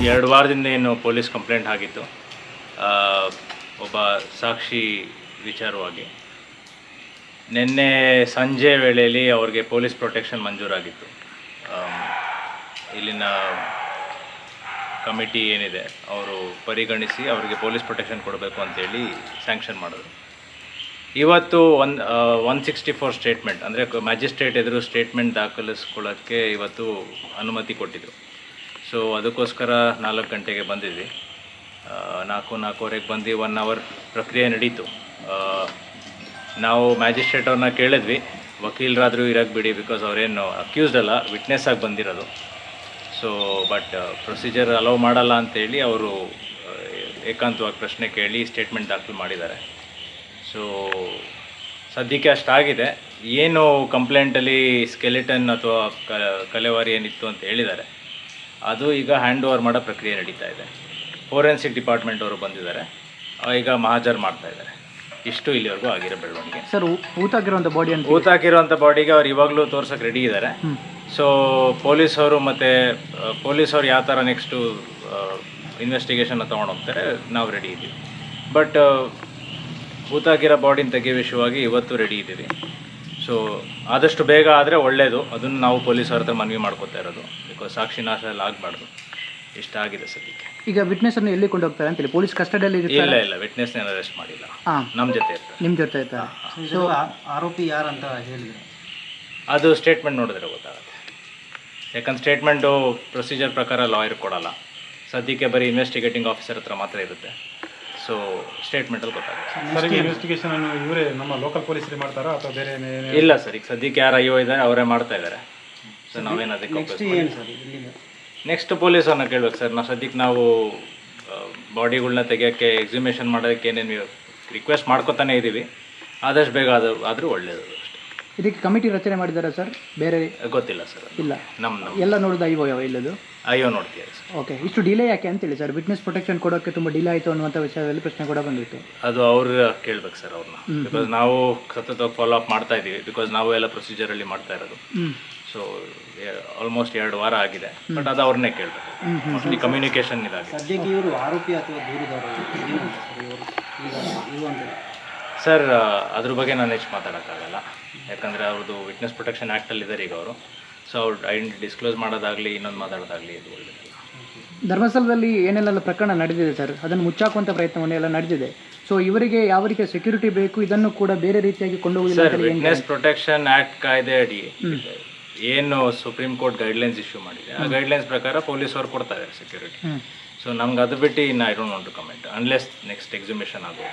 2 ವಾರದಿಂದ ಏನು police complaint ಆಗಿತ್ತು ಒಬ್ಬ ಸಾಕ್ಷಿ ವಿಚಾರವಾಗಿ. ನಿನ್ನೆ ಸಂಜೆ ವೇಳೆಯಲ್ಲಿ ಅವ್ರಿಗೆ ಪೊಲೀಸ್ ಪ್ರೊಟೆಕ್ಷನ್ ಮಂಜೂರಾಗಿತ್ತು. ಇಲ್ಲಿನ ಕಮಿಟಿ ಏನಿದೆ ಅವರು ಪರಿಗಣಿಸಿ ಅವರಿಗೆ ಪೊಲೀಸ್ ಪ್ರೊಟೆಕ್ಷನ್ ಕೊಡಬೇಕು ಅಂತೇಳಿ ಸ್ಯಾಂಕ್ಷನ್ ಮಾಡಿದ್ರು. ಇವತ್ತು 164 ಸ್ಟೇಟ್ಮೆಂಟ್ ಅಂದರೆ ಮ್ಯಾಜಿಸ್ಟ್ರೇಟ್ ಎದುರು ಸ್ಟೇಟ್ಮೆಂಟ್ ದಾಖಲಿಸ್ಕೊಳ್ಳೋಕ್ಕೆ ಇವತ್ತು ಅನುಮತಿ ಕೊಟ್ಟಿದ್ದರು. ಸೊ ಅದಕ್ಕೋಸ್ಕರ 4 ಗಂಟೆಗೆ ಬಂದಿದ್ವಿ. 4:45ಗೆ ಬಂದು 1 ಅವರ್ ಪ್ರಕ್ರಿಯೆ ನಡೀತು. ನಾವು ಮ್ಯಾಜಿಸ್ಟ್ರೇಟ್ ಅವ್ರನ್ನ ಕೇಳಿದ್ವಿ, ವಕೀಲರಾದರೂ ಇರೋಕ್ಕೆ ಬಿಡಿ, ಬಿಕಾಸ್ ಅವರೇನು ಅಕ್ಯೂಸ್ಡ್ ಅಲ್ಲ, ವಿಟ್ನೆಸ್ ಆಗಿ ಬಂದಿರೋದು. ಸೊ ಬಟ್ ಪ್ರೊಸೀಜರ್ ಅಲೌ ಮಾಡಲ್ಲ ಅಂತೇಳಿ ಅವರು ಏಕಾಂತವಾಗಿ ಪ್ರಶ್ನೆ ಕೇಳಿ ಸ್ಟೇಟ್ಮೆಂಟ್ ದಾಖಲು ಮಾಡಿದ್ದಾರೆ. ಸೊ ಸದ್ಯಕ್ಕೆ ಅಷ್ಟಾಗಿದೆ. ಏನು ಕಂಪ್ಲೇಂಟಲ್ಲಿ ಸ್ಕೆಲಿಟನ್ ಅಥವಾ ಕಲೆವಾರಿ ಏನಿತ್ತು ಅಂತ ಹೇಳಿದ್ದಾರೆ, ಅದು ಈಗ ಹ್ಯಾಂಡ್ ಓವರ್ ಮಾಡೋ ಪ್ರಕ್ರಿಯೆ ನಡೀತಾ ಇದೆ. ಫೋರೆನ್ಸಿಕ್ ಡಿಪಾರ್ಟ್ಮೆಂಟ್ ಅವರು ಬಂದಿದ್ದಾರೆ, ಈಗ ಮಹಾಜರ್ ಮಾಡ್ತಾ ಇದ್ದಾರೆ. ಇಷ್ಟು ಇಲ್ಲಿವರೆಗೂ ಆಗಿರೋ ಬೆಳವಣಿಗೆ. ಸರ್, ಊತಾಕಿರುವಂಥ ಬಾಡಿಗೆ ಅವ್ರು ಇವಾಗಲೂ ತೋರ್ಸೋಕ್ಕೆ ರೆಡಿ ಇದ್ದಾರೆ. ಸೊ ಪೊಲೀಸವರು ಯಾವ ಥರ ನೆಕ್ಸ್ಟು ಇನ್ವೆಸ್ಟಿಗೇಷನ್ನ ತೊಗೊಂಡೋಗ್ತಾರೆ, ನಾವು ರೆಡಿ ಇದ್ದೀವಿ. ಬಟ್ ಊತಾಕಿರೋ ಬಾಡಿನ ತೆಗೆಯೋ ವಿಷಯವಾಗಿ ಇವತ್ತು ರೆಡಿ ಇದ್ದೀವಿ. ಸೊ ಆದಷ್ಟು ಬೇಗ ಆದರೆ ಒಳ್ಳೆಯದು. ಅದನ್ನು ನಾವು ಪೊಲೀಸರ ಹತ್ರ ಮನವಿ ಮಾಡ್ಕೋತಾ ಇರೋದು, ಬಿಕಾಸ್ ಸಾಕ್ಷಿ ನಾಶ ಎಲ್ಲ ಆಗಬಾರ್ದು. ಇಷ್ಟ ಆಗಿದೆ ಸದ್ಯಕ್ಕೆ. ಈಗ ವಿಟ್ನೆಸ್ಸನ್ನು ಎಲ್ಲಿ ಕೊಂಡು ಹೋಗ್ತಾರೆ ಅಂತೇಳಿ ಪೊಲೀಸ್ ಕಸ್ಟಡಿಯಲ್ಲಿ ಇಲ್ಲ ವಿಟ್ನೆಸ್ನ ಅರೆಸ್ಟ್ ಮಾಡಿಲ್ಲ, ನಮ್ಮ ಜೊತೆ ಇರ್ತಾರೆ. ನಿಮ್ಮ ಜೊತೆ ಇರ್ತಾರೆ. ಸೊ ಆರೋಪಿ ಯಾರಂತ ಹೇಳಿದ್ರು, ಅದು ಸ್ಟೇಟ್ಮೆಂಟ್ ನೋಡಿದ್ರೆ ಗೊತ್ತಾಗುತ್ತೆ. ಯಾಕಂದ್ರೆ ಸ್ಟೇಟ್ಮೆಂಟು ಪ್ರೊಸೀಜರ್ ಪ್ರಕಾರ ಲಾಯರ್ ಕೊಡಲ್ಲ, ಸದ್ಯಕ್ಕೆ ಬರೀ ಇನ್ವೆಸ್ಟಿಗೇಟಿಂಗ್ ಆಫೀಸರ್ ಹತ್ರ ಮಾತ್ರ ಇರುತ್ತೆ. ಸೊ ಸ್ಟೇಟ್ಮೆಂಟಲ್ಲಿ ಗೊತ್ತಾಗುತ್ತೆ. ಇನ್ವೆಸ್ಟಿಗೇಷನ್ ಇವರೇ ನಮ್ಮ ಲೋಕಲ್ ಪೊಲೀಸರು ಮಾಡ್ತಾರಾ ಅಥವಾ ಬೇರೆ? ಇಲ್ಲ ಸರ್, ಈಗ ಸದ್ಯಕ್ಕೆ ಯಾರು ಅಯ್ಯೋ ಇದ್ದಾರೆ ಅವರೇ ಮಾಡ್ತಾ ಇದ್ದಾರೆ. ಸೊ ನಾವೇನು ಅದಕ್ಕೆ ನೆಕ್ಸ್ಟ್ ಪೊಲೀಸರನ್ನ ಕೇಳ್ಬೇಕು ಸರ್. ಸದ್ಯಕ್ಕೆ ನಾವು ಬಾಡಿಗಳನ್ನ ತೆಗಿಯೋಕ್ಕೆ ಎಕ್ಸಿಮೇಷನ್ ಮಾಡೋದಕ್ಕೆ ಏನೇನು ರಿಕ್ವೆಸ್ಟ್ ಮಾಡ್ಕೊತಾನೆ ಇದ್ದೀವಿ. ಆದಷ್ಟು ಬೇಗ ಆದರೂ ಒಳ್ಳೆಯದು ಅಷ್ಟೇ. ಇದಕ್ಕೆ ಕಮಿಟಿ ರಚನೆ ಮಾಡಿದ್ದಾರೆ ಸರ್? ಬೇರೆ ಗೊತ್ತಿಲ್ಲ ಸರ್. ಇಲ್ಲ, ನಮ್ಮ ಎಲ್ಲ ನೋಡಿದ ಇಲ್ಲದು ಅಯ್ಯೋ ನೋಡ್ತೀವಿ ಸರ್. ಓಕೆ, ಇಷ್ಟು ಡಿಲೇ ಯಾಕೆ ಅಂತೇಳಿ ಸರ್? ವಿಟ್ನೆಸ್ ಪ್ರೊಟೆಕ್ಷನ್ ಕೊಡೋಕ್ಕೆ ತುಂಬ ಡಿಲೇ ಆಯಿತು ಅನ್ನುವಂಥ ವಿಷಯದಲ್ಲಿ ಪ್ರಶ್ನೆ ಕೂಡ ಬಂದಿತ್ತು. ಅದು ಅವ್ರು ಕೇಳ್ಬೇಕು ಸರ್ ಅವ್ರನ್ನ, ಬಿಕಾಸ್ ನಾವು ಸತತವಾಗಿ ಫಾಲೋ ಅಪ್ ಮಾಡ್ತಾ ಇದ್ದೀವಿ. ಬಿಕಾಸ್ ನಾವು ಎಲ್ಲ ಪ್ರೊಸೀಜರಲ್ಲಿ ಮಾಡ್ತಾ ಇರೋದು. ಸೊ ಆಲ್ಮೋಸ್ಟ್ 2 ವಾರ ಆಗಿದೆ. ಬಟ್ ಅದು ಅವ್ರನ್ನೇ ಕೇಳಬೇಕು. ಮೋಸ್ಟ್ಲಿ ಕಮ್ಯುನಿಕೇಷನ್ ಇದಾಗಿದೆ. ಸದ್ಯಕ್ಕೆ ಇವರು ಆರೋಪಿ ಅಥವಾ ದೂರುದಾರ ಸರ್, ಅದ್ರ ಬಗ್ಗೆ ನಾನು ಹೆಚ್ಚು ಮಾತಾಡೋಕ್ಕಾಗಲ್ಲ. ಯಾಕಂದರೆ ಅವ್ರದ್ದು ವಿಟ್ನೆಸ್ ಪ್ರೊಟೆಕ್ಷನ್ ಆ್ಯಕ್ಟಲ್ಲಿದ್ದಾರೆ ಈಗ ಅವರು. ಸೊ ಅವ್ರು ಐಡೆಂಟಿ ಡಿಸ್ಕ್ಲೋಸ್ ಮಾಡೋದಾಗಲಿ ಇನ್ನೊಂದು ಮಾತಾಡೋದಾಗಲಿ ಇದು ಒಳ್ಳೆಯದಿಲ್ಲ. ಧರ್ಮಸ್ಥಳದಲ್ಲಿ ಏನೆಲ್ಲ ಪ್ರಕರಣ ನಡೆದಿದೆ ಸರ್, ಅದನ್ನು ಮುಚ್ಚಾಕುವಂಥ ಪ್ರಯತ್ನವನ್ನೆಲ್ಲ ನಡೆದಿದೆ. ಸೊ ಇವರಿಗೆ ಯಾವ ರೀತಿಯ ಸೆಕ್ಯೂರಿಟಿ ಬೇಕು, ಇದನ್ನು ಕೂಡ ಬೇರೆ ರೀತಿಯಾಗಿ ಕೊಂಡೋಗುವುದಿಲ್ಲ. ಸರ್, ವಿಟ್ನೆಸ್ ಪ್ರೊಟೆಕ್ಷನ್ ಆ್ಯಕ್ಟ್ ಕಾಯ್ದೆ ಅಡಿ ಏನು ಸುಪ್ರೀಂ ಕೋರ್ಟ್ ಗೈಡ್ಲೈನ್ಸ್ ಇಶ್ಯೂ ಮಾಡಿದೆ, ಆ ಗೈಡ್ಲೈನ್ಸ್ ಪ್ರಕಾರ ಪೊಲೀಸವ್ರು ಕೊಡ್ತಾ ಇದ್ದಾರೆ ಸೆಕ್ಯೂರಿಟಿ. ಸೊ ನಮ್ಗೆ ಅದು ಬಿಟ್ಟು ಇನ್ನು I don't want to comment unless next exhibition ಆಗೋದು.